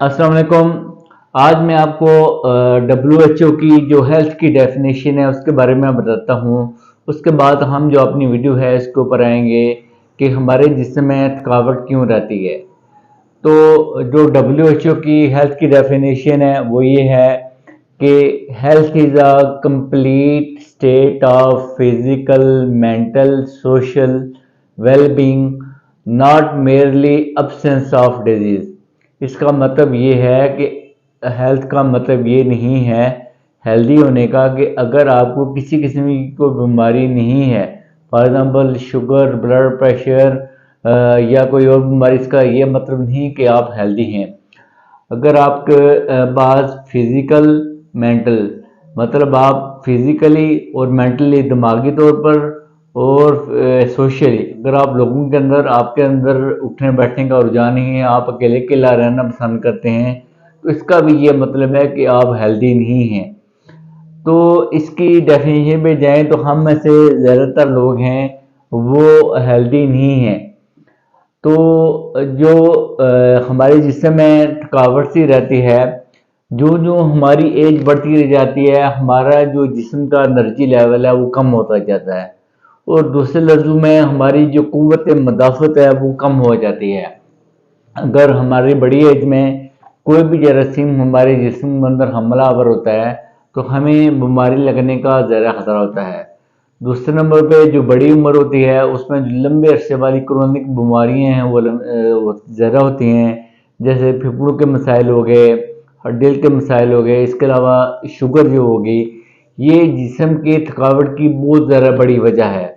अस्सलाम वालेकुम। आज मैं आपको WHO की जो हेल्थ की डेफिनेशन है उसके बारे में बताता हूँ। उसके बाद हम जो अपनी वीडियो है इसके ऊपर आएंगे कि हमारे जिस्म में थकावट क्यों रहती है। तो जो WHO की हेल्थ की डेफिनेशन है वो ये है कि health is a complete state of physical, mental, social well-being, not merely absence of disease. इसका मतलब ये है कि हेल्थ का मतलब ये नहीं है हेल्दी होने का कि अगर आपको किसी किस्म की कोई बीमारी नहीं है, for example sugar, blood pressure या कोई और बीमारी, इसका ये मतलब नहीं कि आप हेल्दी हैं। अगर आपके पास फिजिकल, मेंटल, मतलब आप फिजिकली और मेंटली, दिमागी तौर पर और सोशली, अगर आप लोगों के अंदर, आपके अंदर उठने बैठने का रुझान नहीं है, आप अकेले अकेला रहना पसंद करते हैं, तो इसका भी ये मतलब है कि आप हेल्दी नहीं हैं। तो इसकी डेफिनेशन पे जाएं तो हम में से ज़्यादातर लोग हैं वो हेल्दी नहीं हैं। तो जो हमारे जिस्म में थकावट सी रहती है, जो जो हमारी एज बढ़ती रह जाती है, हमारा जो जिस्म का एनर्जी लेवल है वो कम होता जाता है, और दूसरे लफ्ज़ों में हमारी जो क़ुव्वत मदाफ़त है वो कम हो जाती है। अगर हमारी बड़ी एज में कोई भी जरासीम हमारे जिस्म के अंदर हमलावर होता है तो हमें बीमारी लगने का ज़्यादा खतरा होता है। दूसरे नंबर पे जो बड़ी उम्र होती है उसमें जो लंबे अरसे वाली क्रोनिक बीमारियां हैं वो ज़्यादा होती हैं, जैसे फेफड़ों के मसाइल हो गए, दिल के मसाइल हो गए, इसके अलावा शुगर जो होगी, ये जिस्म की थकावट की बहुत ज़्यादा बड़ी वजह है।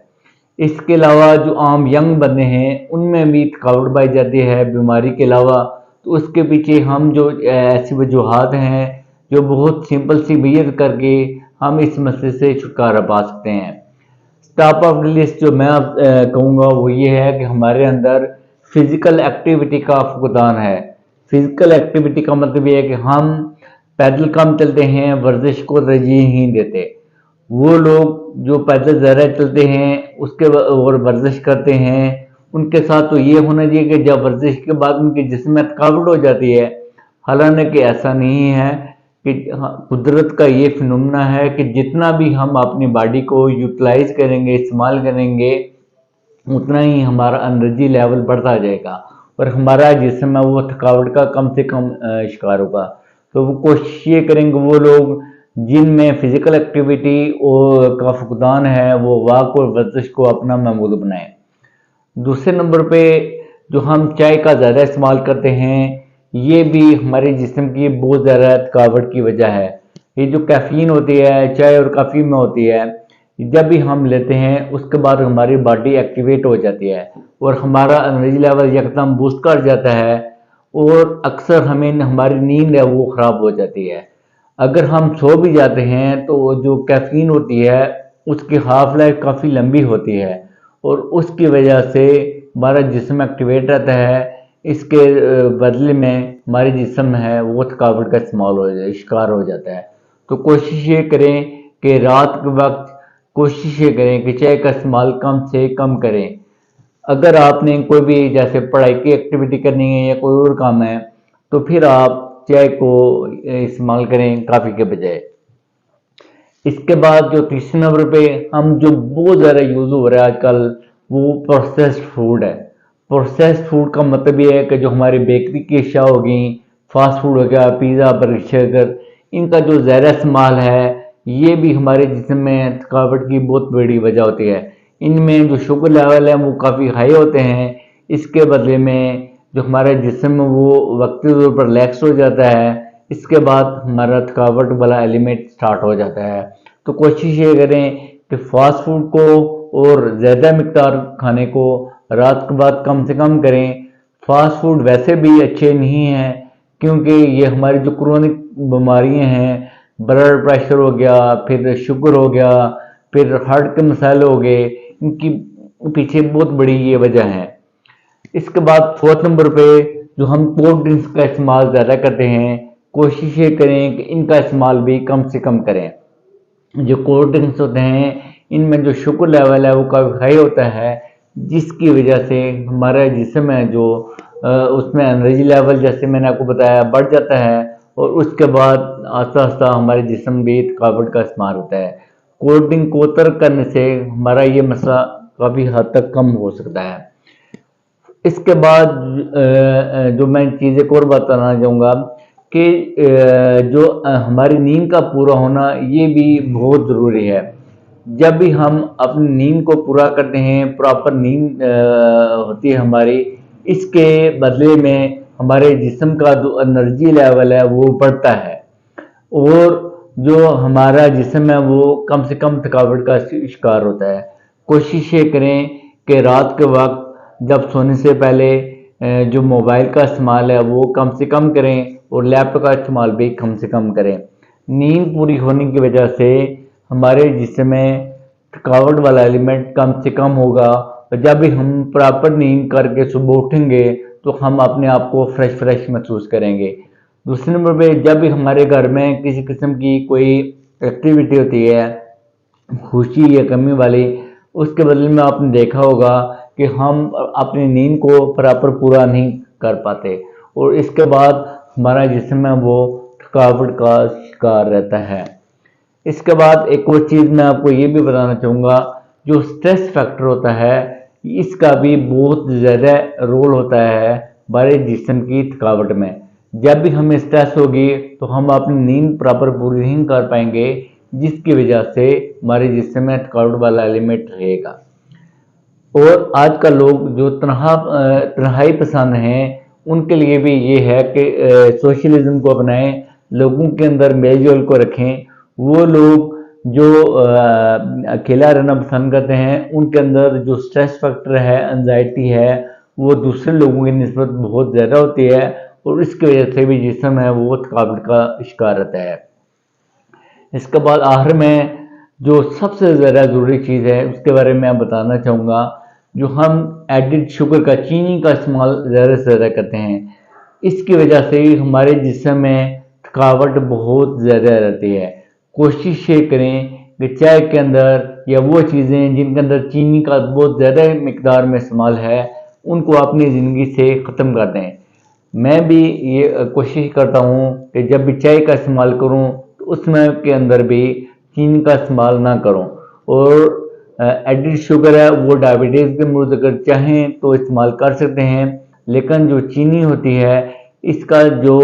इसके अलावा जो आम यंग बंदे हैं उनमें भी थकावट पाई जाती है बीमारी के अलावा। तो उसके पीछे हम जो ऐसी वजूहात हैं जो बहुत सिंपल सी बिहेव करके हम इस मसले से छुटकारा पा सकते हैं। टॉप ऑफ द लिस्ट जो मैं कहूँगा वो ये है कि हमारे अंदर फिजिकल एक्टिविटी का फुकदान है। फिजिकल एक्टिविटी का मतलब ये है कि हम पैदल कम चलते हैं, वर्जिश को तरजीह नहीं देते। वो लोग जो पैदल ज़्यादा चलते हैं उसके और वर्जिश करते हैं, उनके साथ तो ये होना चाहिए कि जब वर्जिश के बाद उनके जिस्म में थकावट हो जाती है। हालांकि ऐसा नहीं है कि कुदरत का ये फिनोमेना है कि जितना भी हम अपनी बॉडी को यूटिलाइज करेंगे, इस्तेमाल करेंगे, उतना ही हमारा एनर्जी लेवल बढ़ता जाएगा और हमारा जिस्म है वो थकावट का कम से कम शिकार होगा। तो वो कोशिश ये करेंगे वो लोग जिनमें फिजिकल एक्टिविटी और का फुकदान है वो वॉक और वर्जिश को अपना महमूद बनाएं। दूसरे नंबर पे जो हम चाय का ज़्यादा इस्तेमाल करते हैं, ये भी हमारे जिस्म की बहुत ज़्यादा थकावट की वजह है। ये जो कैफ़ीन होती है चाय और कॉफ़ी में होती है, जब भी हम लेते हैं उसके बाद हमारी बॉडी एक्टिवेट हो जाती है और हमारा एनर्जी लेवल एकदम बूस्ट कर जाता है, और अक्सर हमें हमारी नींद है वो ख़राब हो जाती है। अगर हम सो भी जाते हैं तो जो कैफ़ीन होती है उसकी हाफ लाइफ काफ़ी लंबी होती है और उसकी वजह से हमारा जिस्म एक्टिवेट रहता है। इसके बदले में हमारी जिस्म है वो थकावट का शिकार हो जाता है। तो कोशिश ये करें कि रात के वक्त कोशिश ये करें कि चाय का इस्तेमाल कम से कम करें। अगर आपने कोई भी जैसे पढ़ाई की एक्टिविटी करनी है या कोई और काम है तो फिर आप चाय को इस्तेमाल करें कॉफ़ी के बजाय। इसके बाद जो तीसरे नंबर पे हम जो बहुत ज़्यादा यूज़ हो रहा है आजकल वो प्रोसेस्ड फूड है। प्रोसेस्ड फूड का मतलब ये है कि जो हमारी बेकरी की अशिया हो गई, फास्ट फूड हो गया, पिज़्ज़ा, बर्गर, इनका जो ज़्यादा इस्तेमाल है ये भी हमारे जिस्म में थकावट की बहुत बड़ी वजह होती है। इनमें जो शुगर लेवल है वो काफ़ी हाई होते हैं। इसके बदले में जो हमारा जिस्म है वो वक्ती तौर पर रिलैक्स हो जाता है। इसके बाद हमारा थकावट वाला एलिमेंट स्टार्ट हो जाता है। तो कोशिश ये करें कि फास्ट फूड को और ज़्यादा मिकदार खाने को रात के बाद कम से कम करें। फास्ट फूड वैसे भी अच्छे नहीं हैं क्योंकि ये हमारी जो क्रोनिक बीमारियां हैं, ब्लड प्रेशर हो गया, फिर शुगर हो गया, फिर हार्ट के मसाइल हो गए, इनकी पीछे बहुत बड़ी ये वजह है। इसके बाद फोर्थ नंबर पे जो हम कोल्ड ड्रिंक्स का इस्तेमाल ज़्यादा करते हैं, कोशिश ये करें कि इनका इस्तेमाल भी कम से कम करें। जो कोल्ड ड्रिंक्स होते हैं इनमें जो शुगर लेवल है वो काफ़ी हाई होता है, जिसकी वजह से हमारा जिस्म है जो उसमें एनर्जी लेवल जैसे मैंने आपको बताया बढ़ जाता है, और उसके बाद आस्ता आस्ता हमारे जिस्म भी थकावट का इस्तेमाल होता है। कोल्ड ड्रिंक को तर्क करने से हमारा ये मसला काफ़ी हद तक कम हो सकता है। इसके बाद जो मैं चीज़ें और बताना चाहूँगा कि जो हमारी नींद का पूरा होना ये भी बहुत ज़रूरी है। जब भी हम अपनी नींद को पूरा करते हैं, प्रॉपर नींद होती है हमारी, इसके बदले में हमारे जिस्म का जो एनर्जी लेवल है वो बढ़ता है, और जो हमारा जिस्म है वो कम से कम थकावट का शिकार होता है। कोशिश ये करें कि रात के वक्त जब सोने से पहले जो मोबाइल का इस्तेमाल है वो कम से कम करें, और लैपटॉप का इस्तेमाल भी कम से कम करें। नींद पूरी होने की वजह से हमारे जिस्म में थकावट वाला एलिमेंट कम से कम होगा, और जब भी हम प्रॉपर नींद करके सुबह उठेंगे तो हम अपने आप को फ्रेश महसूस करेंगे। दूसरे नंबर पे, जब भी हमारे घर में किसी किस्म की कोई एक्टिविटी होती है खुशी या कमी वाली, उसके बदले में आपने देखा होगा कि हम अपनी नींद को प्रॉपर पूरा नहीं कर पाते, और इसके बाद हमारा जिस्म है वो थकावट का शिकार रहता है। इसके बाद एक और चीज़ मैं आपको ये भी बताना चाहूँगा, जो स्ट्रेस फैक्टर होता है इसका भी बहुत ज़्यादा रोल होता है हमारे जिस्म की थकावट में। जब भी हमें स्ट्रेस होगी तो हम अपनी नींद प्रॉपर पूरी नहीं कर पाएंगे, जिसकी वजह से हमारे जिस्म में थकावट वाला एलिमेंट रहेगा। और आजकल लोग जो तन्हाई पसंद हैं उनके लिए भी ये है कि सोशलिज्म को अपनाएं, लोगों के अंदर मेल जोल को रखें। वो लोग जो अकेला रहना पसंद करते हैं उनके अंदर जो स्ट्रेस फैक्टर है, एंजाइटी है, वो दूसरे लोगों की निस्बत बहुत ज़्यादा होती है, और इसकी वजह से भी जिस्म है वो थकावट का शिकार रहता है। इसके बाद आखिर में जो सबसे ज़्यादा ज़रूरी चीज़ है उसके बारे में मैं बताना चाहूँगा, जो हम एडिड शुगर का, चीनी का इस्तेमाल ज़्यादा से ज़्यादा करते हैं, इसकी वजह से ही हमारे जिस्म में थकावट बहुत ज़्यादा रहती है। कोशिश ये करें कि चाय के अंदर या वो चीज़ें जिनके अंदर चीनी का बहुत ज़्यादा मिकदार में इस्तेमाल है उनको अपनी ज़िंदगी से ख़त्म कर दें। मैं भी ये कोशिश करता हूँ कि जब भी चाय का इस्तेमाल करूँ तो उसमें के अंदर भी चीनी का इस्तेमाल ना करूँ। और एडिड शुगर है वो डायबिटीज़ के मरीज अगर चाहें तो इस्तेमाल कर सकते हैं, लेकिन जो चीनी होती है इसका जो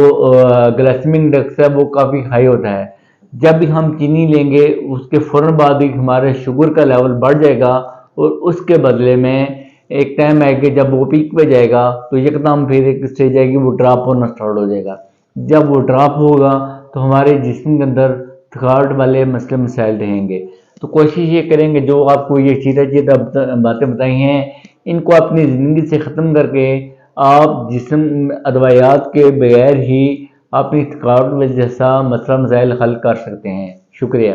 ग्लाइसेमिक इंडेक्स है वो काफ़ी हाई होता है। जब भी हम चीनी लेंगे उसके फ़ौरन बाद ही हमारे शुगर का लेवल बढ़ जाएगा, और उसके बदले में एक टाइम आएगा जब वो पीक पे जाएगा तो एकदम फिर एक स्टेज आएगी वो ड्रॉप होना स्टार्ट हो जाएगा। जब वो ड्रॉप होगा तो हमारे जिस्म के अंदर थकावट वाले मसले मसाइल रहेंगे। तो कोशिश ये करेंगे जो आपको ये सीधा बातें बताई हैं इनको अपनी ज़िंदगी से ख़त्म करके आप जिस्म अदवायात के बगैर ही अपनी थकावट जैसा मसला मसाइल हल कर सकते हैं। शुक्रिया।